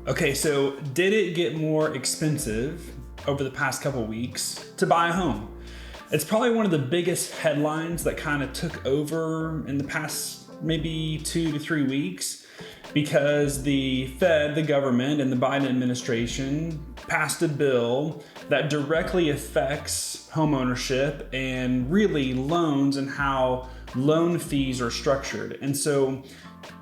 Okay, so did it get more expensive over the past couple weeks to buy a home? It's probably one of the biggest headlines that kind of took over in the past maybe 2 to 3 weeks because the Fed, the government, and the Biden administration passed a bill that directly affects home ownership and really loans and how loan fees are structured. And so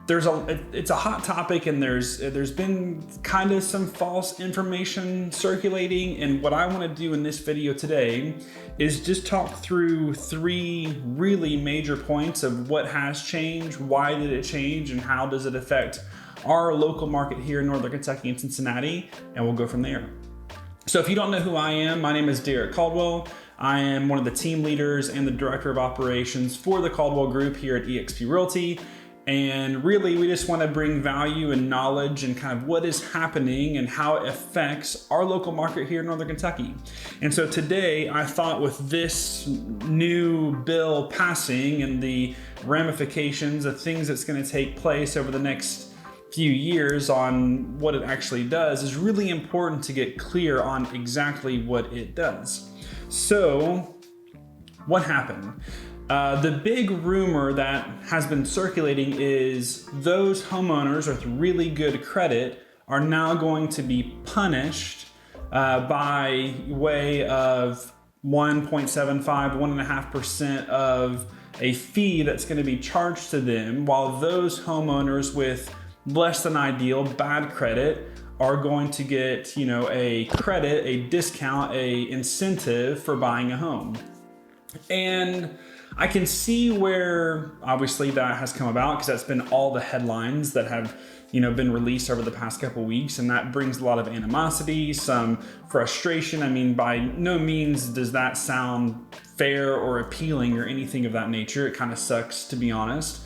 it's a hot topic, and there's been kind of some false information circulating. And what I want to do in this video today is just talk through 3 really major points of what has changed, why did it change, and how does it affect our local market here in Northern Kentucky and Cincinnati, and we'll go from there. So if you don't know who I am, my name is Caldwell. I am one of the team leaders and the director of operations for the Caldwell Group here at eXp Realty. And really, we just want to bring value and knowledge and kind of what is happening and how it affects our local market here in Northern Kentucky. And so today, I thought with this new bill passing and the ramifications of things that's going to take place over the next few years on what it actually does is really important to get clear on exactly what it does. So, what happened? The big rumor that has been circulating is those homeowners with really good credit are now going to be punished by way of 1.75, 1.5% of a fee that's going to be charged to them, while those homeowners with less than ideal bad credit are going to get, a credit, a discount, a incentive for buying a home. And I can see where obviously that has come about because that's been all the headlines that have, been released over the past couple weeks, and that brings a lot of animosity, some frustration. I mean, by no means does that sound fair or appealing or anything of that nature. It kind of sucks, to be honest.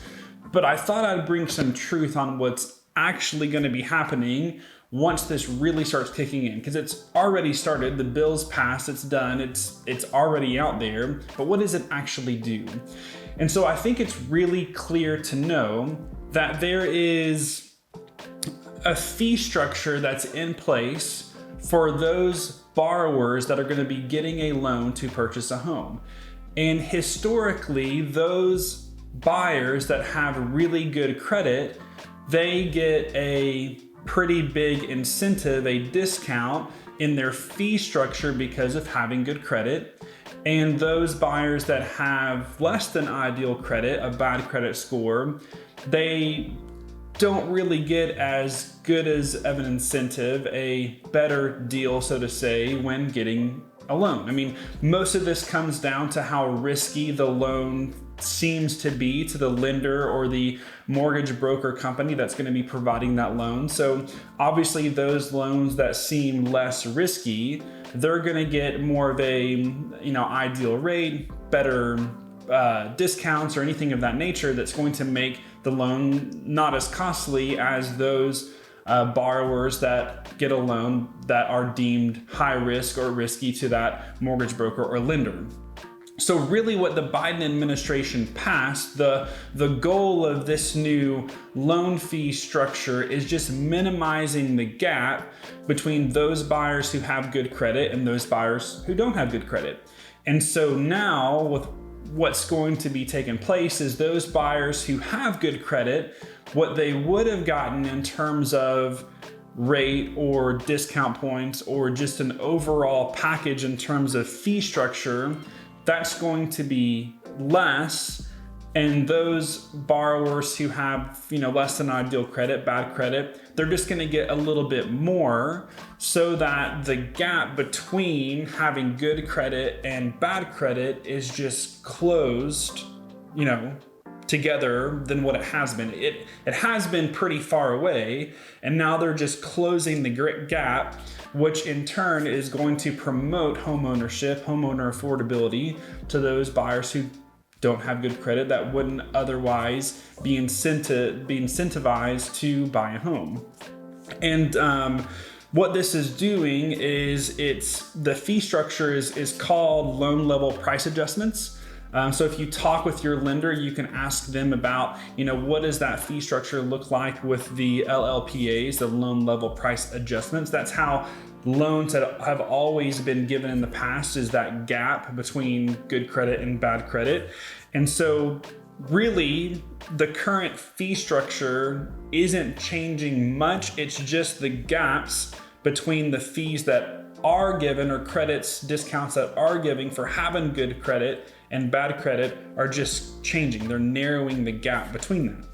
But I thought I'd bring some truth on what's actually going to be happening once this really starts kicking in, because it's already started. The bill's passed, it's done, it's already out there, but what does it actually do? And so I think it's really clear to know that there is a fee structure that's in place for those borrowers that are going to be getting a loan to purchase a home. And historically, those buyers that have really good credit, they get a pretty big incentive, a discount in their fee structure because of having good credit. And those buyers that have less than ideal credit, a bad credit score, they don't really get as good as of an incentive, a better deal, so to say, when getting a loan. I mean, most of this comes down to how risky the loan seems to be to the lender or the mortgage broker company that's going to be providing that loan. So obviously those loans that seem less risky, they're going to get more of a, ideal rate, better discounts or anything of that nature that's going to make the loan not as costly as those borrowers that get a loan that are deemed high risk or risky to that mortgage broker or lender. So really what the Biden administration passed, the goal of this new loan fee structure is just minimizing the gap between those buyers who have good credit and those buyers who don't have good credit. And so now with what's going to be taking place is those buyers who have good credit, what they would have gotten in terms of rate or discount points or just an overall package in terms of fee structure, that's going to be less. And those borrowers who have, less than ideal credit, bad credit, they're just going to get a little bit more, so that the gap between having good credit and bad credit is just closed, together than what it has been. It has been pretty far away, and now they're just closing the gap, which in turn is going to promote home ownership, homeowner affordability to those buyers who don't have good credit that wouldn't otherwise be incentivized to buy a home. And what this is doing is the fee structure is called loan level price adjustments. So if you talk with your lender, you can ask them about, what does that fee structure look like with the LLPAs, the loan level price adjustments. That's how loans that have always been given in the past, is that gap between good credit and bad credit. And so really the current fee structure isn't changing much. It's just the gaps between the fees that are given, or credits, discounts that are giving for having good credit and bad credit, are just changing. They're narrowing the gap between them.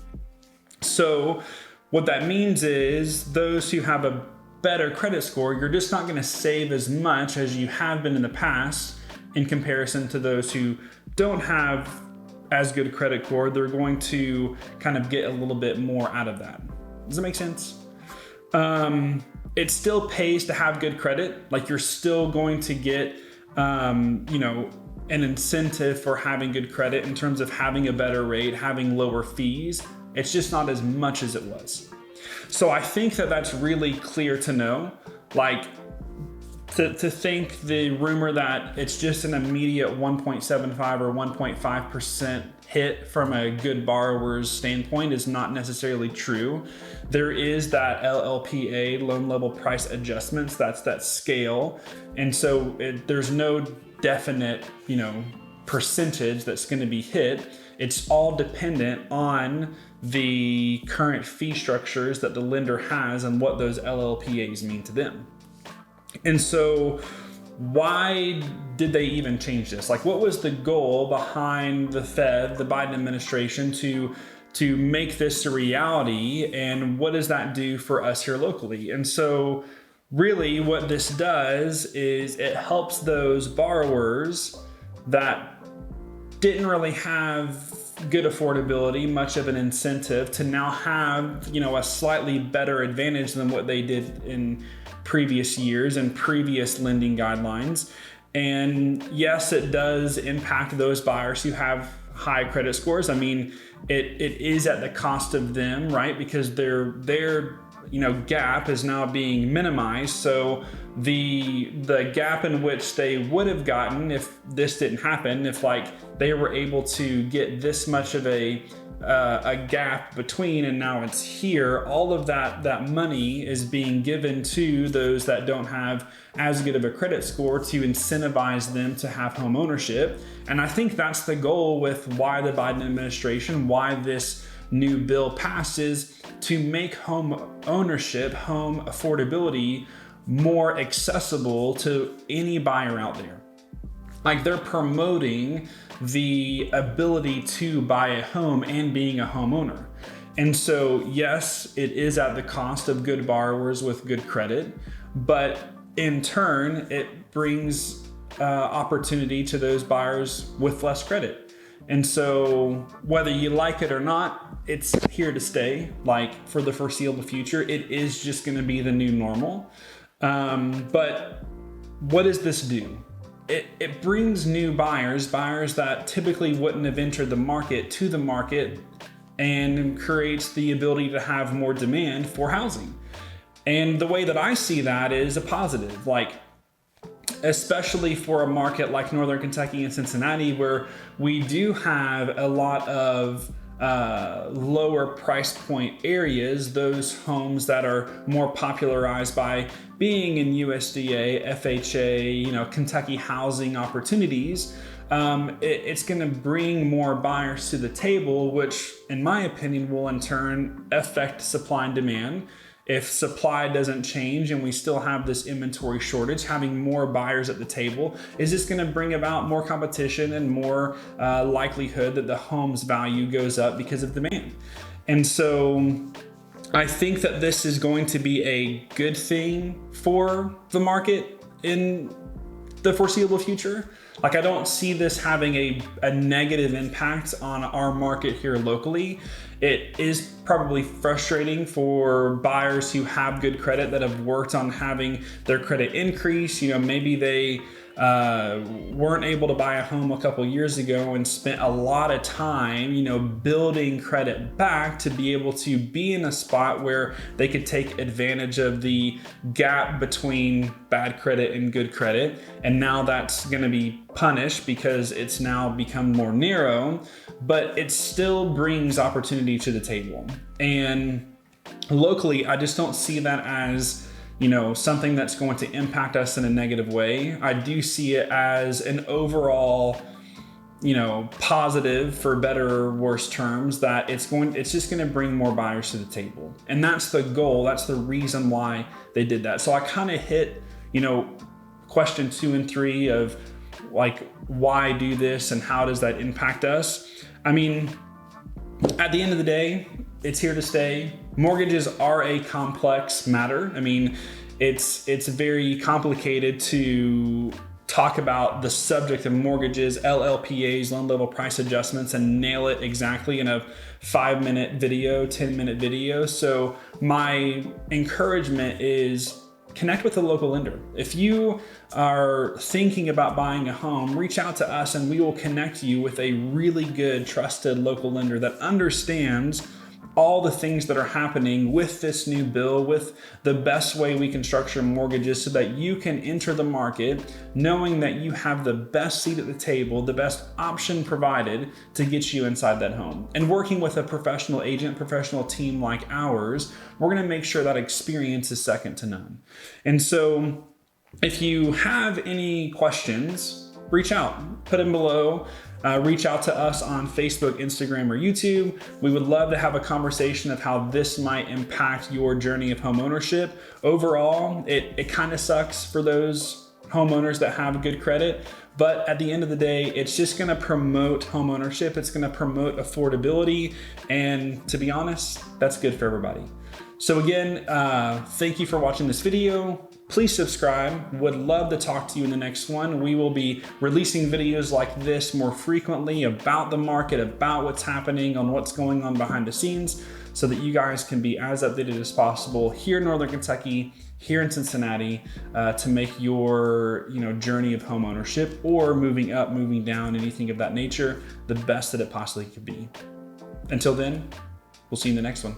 So what that means is those who have a better credit score, you're just not going to save as much as you have been in the past in comparison to those who don't have as good a credit score. They're going to kind of get a little bit more out of that. Does that make sense? It still pays to have good credit. Like, you're still going to get, an incentive for having good credit in terms of having a better rate, having lower fees. It's just not as much as it was. So I think that that's really clear to know. Like, to think the rumor that it's just an immediate 1.75 or 1.5% hit from a good borrower's standpoint is not necessarily true. There is that LLPA, loan level price adjustments, that's that scale. And so there's no definite, percentage that's going to be hit. It's all dependent on the current fee structures that the lender has and what those LLPAs mean to them. And so why did they even change this? Like, what was the goal behind the Fed, the Biden administration, to make this a reality? And what does that do for us here locally? And so really what this does is it helps those borrowers that didn't really have good affordability, much of an incentive to now have, a slightly better advantage than what they did in previous years and previous lending guidelines. And yes, it does impact those buyers who have high credit scores. I mean, it is at the cost of them, right? Because their gap is now being minimized. So the gap in which they would have gotten if this didn't happen, if they were able to get this much of a gap between, and now it's here, all of that money is being given to those that don't have as good of a credit score to incentivize them to have home ownership. And I think that's the goal with why the Biden administration, why this new bill passes, to make home ownership, home affordability more accessible to any buyer out there. Like, they're promoting the ability to buy a home and being a homeowner. And so, yes, it is at the cost of good borrowers with good credit, but in turn, it brings opportunity to those buyers with less credit. And so whether you like it or not, it's here to stay. Like, for the foreseeable future, it is just going to be the new normal. But what does this do? It brings new buyers that typically wouldn't have entered the market to the market, and creates the ability to have more demand for housing. And the way that I see that is a positive, like, especially for a market like Northern Kentucky and Cincinnati, where we do have a lot of lower price point areas, those homes that are more popularized by being in USDA, FHA, Kentucky housing opportunities. It's going to bring more buyers to the table, which in my opinion will in turn affect supply and demand. If supply doesn't change and we still have this inventory shortage, having more buyers at the table is just going to bring about more competition and more likelihood that the home's value goes up because of demand. And so I think that this is going to be a good thing for the market in the foreseeable future. Like, I don't see this having a negative impact on our market here locally. It is probably frustrating for buyers who have good credit, that have worked on having their credit increase. Maybe they weren't able to buy a home a couple years ago and spent a lot of time, building credit back to be able to be in a spot where they could take advantage of the gap between bad credit and good credit. And now that's going to be punished because it's now become more narrow, but it still brings opportunity to the table. And locally, I just don't see that as, you know, something that's going to impact us in a negative way. I do see it as an overall, you know, positive, for better or worse terms, that it's just going to bring more buyers to the table. And that's the goal. That's the reason why they did that. So I kind of hit, you know, question 2 and 3 of like, why do this and how does that impact us? I mean, at the end of the day, it's here to stay. Mortgages are a complex matter. I mean, it's very complicated to talk about the subject of mortgages, LLPAs, loan level price adjustments, and nail it exactly in a 5-minute video, 10-minute video. So my encouragement is connect with a local lender. If you are thinking about buying a home, reach out to us and we will connect you with a really good, trusted local lender that understands all the things that are happening with this new bill, with the best way we can structure mortgages so that you can enter the market knowing that you have the best seat at the table, the best option provided to get you inside that home. And working with a professional agent, professional team like ours, we're gonna make sure that experience is second to none. And so if you have any questions, reach out, put them below. Reach out to us on Facebook, Instagram, or YouTube. We would love to have a conversation of how this might impact your journey of home ownership. Overall, it kind of sucks for those homeowners that have good credit, but at the end of the day, it's just gonna promote home ownership. It's gonna promote affordability, and to be honest, that's good for everybody. So again, thank you for watching this video. Please subscribe. Would love to talk to you in the next one. We will be releasing videos like this more frequently about the market, about what's happening, on what's going on behind the scenes, so that you guys can be as updated as possible here in Northern Kentucky, here in Cincinnati, to make your journey of home ownership or moving up, moving down, anything of that nature, the best that it possibly could be. Until then, we'll see you in the next one.